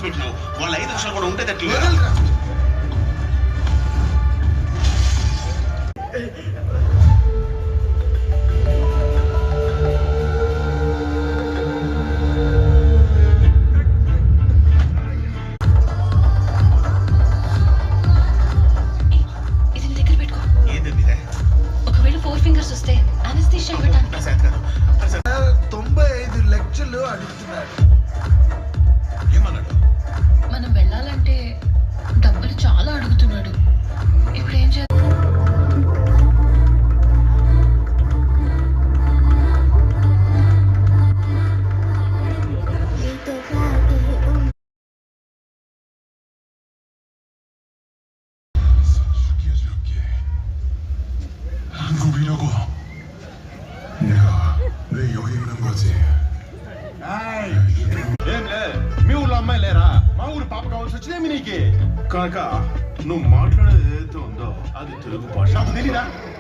Hospital వాళ్ళ 5 నిమిషాలు కూడా ఉంటే తట్టు ఒకవేళ 4 ఫింగర్స్ వస్తే అనస్థీషియా ఇవ్వడానికి 95 లక్షలు అడుగుతున్నాడు. ఏమన్నాడు? మనం వెళ్ళాలంటే డబ్బులు చాలా అడుగుతున్నాడు. ఇప్పుడు ఏం చేయాలి? 한국이라고 내가 왜 여기 있는 거지? ఏంలే మీ ఊళ్ళో అమ్మాయి లేరా? మా ఊరు పాప కావాల్సి వచ్చిందేమి నీకు? కనుక నువ్వు మాట్లాడేది ఏదైతే ఉందో అది తెలుగు భాష.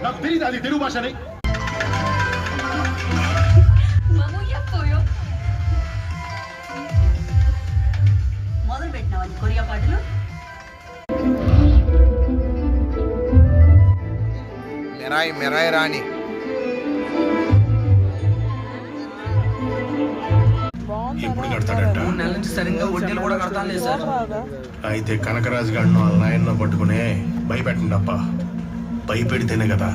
నాకు తెలీదా అది తెలుగు భాష అని? మొదలు పెట్టినావని కొరియా పాటలు. మెరాయి రాణి ఎప్పుడు కడతాడంట? 3 నెలల నుంచి సరిగ్గా వడ్డీలు కూడా కడతాను లేదు సార్. అయితే కనకరాజు గారిను వాళ్ళ నాయన్న పట్టుకునే భయపెట్టండి అప్ప. భయపెడితేనే కదా.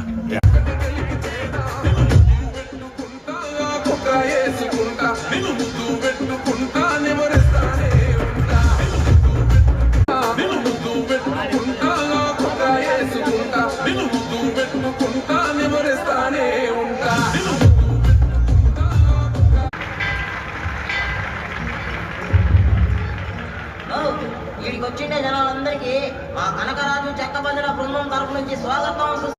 వీడికి వచ్చిండే జనాలందరికీ మా కనకరాజు చెక్కబందిన బృందం తరపు నుంచి స్వాగతం.